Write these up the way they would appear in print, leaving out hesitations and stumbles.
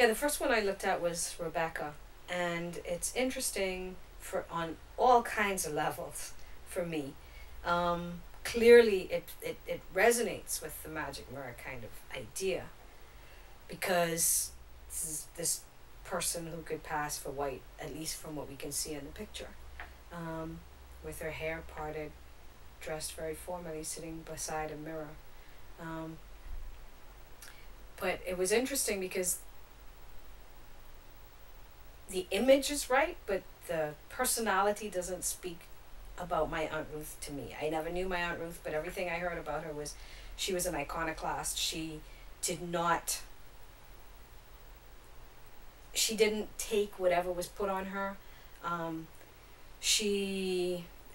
Yeah, the first one I looked at was Rebecca, and it's interesting on all kinds of levels for me. Clearly, it resonates with the magic mirror kind of idea, because this person who could pass for white, at least from what we can see in the picture, with her hair parted, dressed very formally, sitting beside a mirror. But it was interesting because the image is right, but the personality doesn't speak about my Aunt Ruth to me. I never knew my Aunt Ruth, but everything I heard about her was she was an iconoclast. She didn't take whatever was put on her.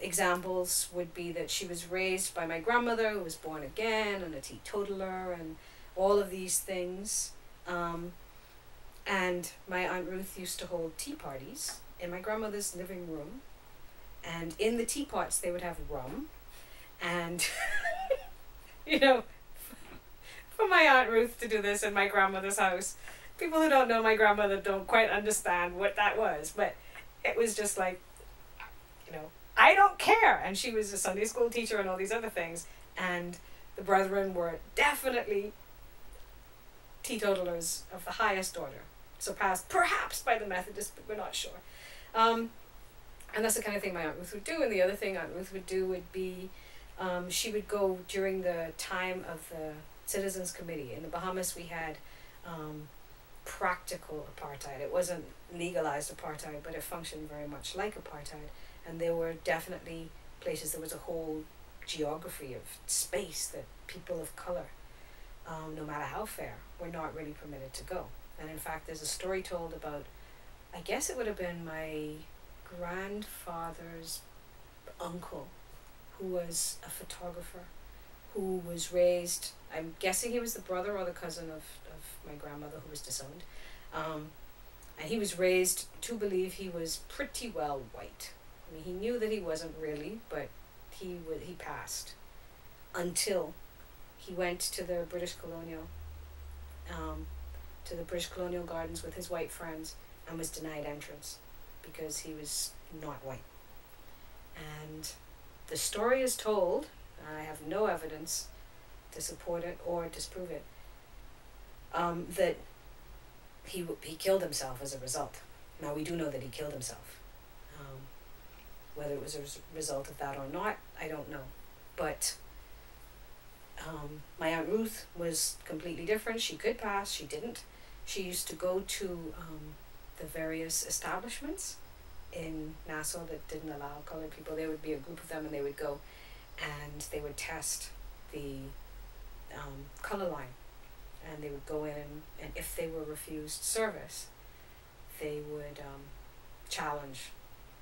Examples would be that she was raised by my grandmother, who was born again and a teetotaler and all of these things. And my Aunt Ruth used to hold tea parties in my grandmother's living room. And in the teapots, they would have rum. And, you know, for my Aunt Ruth to do this in my grandmother's house, people who don't know my grandmother don't quite understand what that was. But it was just like, you know, I don't care. And she was a Sunday school teacher and all these other things. And the brethren were definitely teetotalers of the highest order, surpassed perhaps by the Methodists, but we're not sure. And that's the kind of thing my Aunt Ruth would do. And the other thing Aunt Ruth would do would be, she would go during the time of the Citizens Committee. In the Bahamas, we had practical apartheid. It wasn't legalized apartheid, but it functioned very much like apartheid. And there were definitely places, there was a whole geography of space that people of color, no matter how fair, were not really permitted to go. And in fact, there's a story told about, I guess it would have been my grandfather's uncle, who was a photographer, who was raised, I'm guessing he was the brother or the cousin of my grandmother, who was disowned. And he was raised to believe he was pretty well white. I mean, he knew that he wasn't really, but he passed until he went to the British colonial gardens with his white friends and was denied entrance because he was not white. And the story is told, and I have no evidence to support it or disprove it, that he killed himself as a result. Now, we do know that he killed himself. Whether it was a result of that or not, I don't know. But my Aunt Ruth was completely different. She could pass, she didn't. She used to go to the various establishments in Nassau that didn't allow colored people. There would be a group of them, and they would go and they would test the color line. And they would go in, and if they were refused service, they would challenge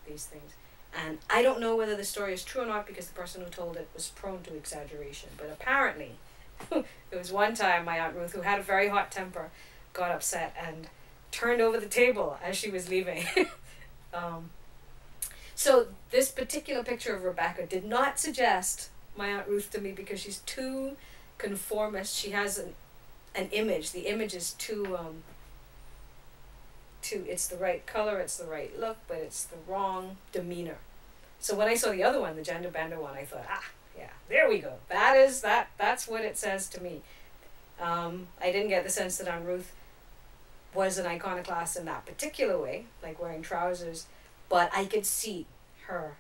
these things. And I don't know whether the story is true or not, because the person who told it was prone to exaggeration. But apparently, there was one time my Aunt Ruth, who had a very hot temper, got upset and turned over the table as she was leaving. So this particular picture of Rebecca did not suggest my Aunt Ruth to me, because she's too conformist. She has an image. The image is too it's the right color, it's the right look, but it's the wrong demeanor. So when I saw the other one, the gender bender one, I thought, yeah, there we go. That's what it says to me. I didn't get the sense that Aunt Ruth was an iconoclast in that particular way, like wearing trousers, but I could see her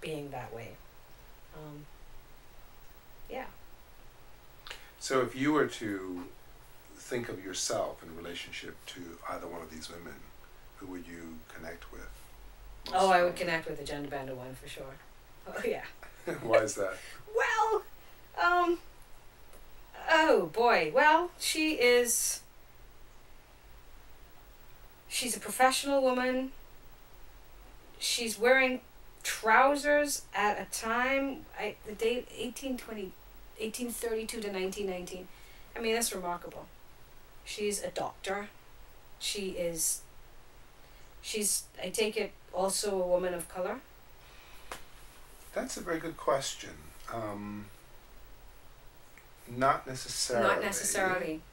being that way. Yeah. So if you were to think of yourself in relationship to either one of these women, who would you connect with? Oh, I would connect with the gender bender one for sure. Oh, yeah. Why is that? Well, oh boy. Well, she's a professional woman. She's wearing trousers at a time, the date 1832 to 1919. I mean, that's remarkable. She's a doctor. She's, I take it, also a woman of color? That's a very good question. Not necessarily. Not necessarily.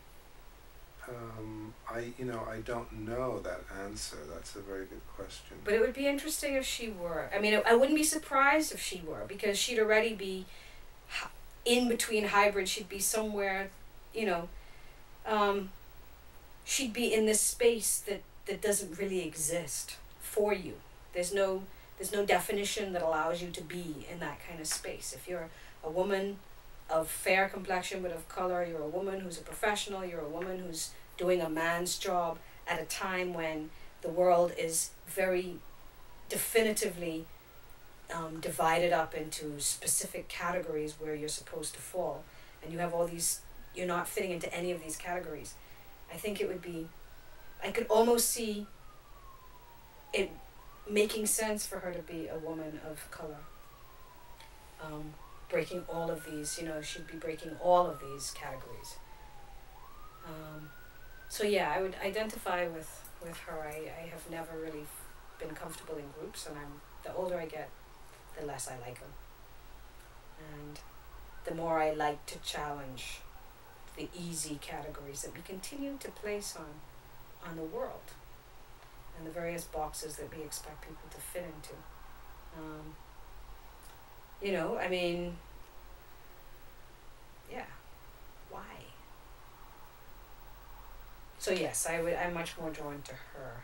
I don't know that answer. That's a very good question. But it would be interesting if she were. I mean, I wouldn't be surprised if she were, because she'd already be in between hybrid. She'd be somewhere, you know, she'd be in this space that doesn't really exist for you. There's no definition that allows you to be in that kind of space. If you're a woman of fair complexion but of color, you're a woman who's a professional, you're a woman who's doing a man's job at a time when the world is very definitively divided up into specific categories where you're supposed to fall, and you have all these, you're not fitting into any of these categories. I think it would be, I could almost see it making sense for her to be a woman of color. Breaking all of these, she'd be breaking all of these categories. So yeah, I would identify with her. I have never really been comfortable in groups, and the older I get, the less I like them. And the more I like to challenge the easy categories that we continue to place on the world and the various boxes that we expect people to fit into. I mean, yeah, why? So yes, I'm much more drawn to her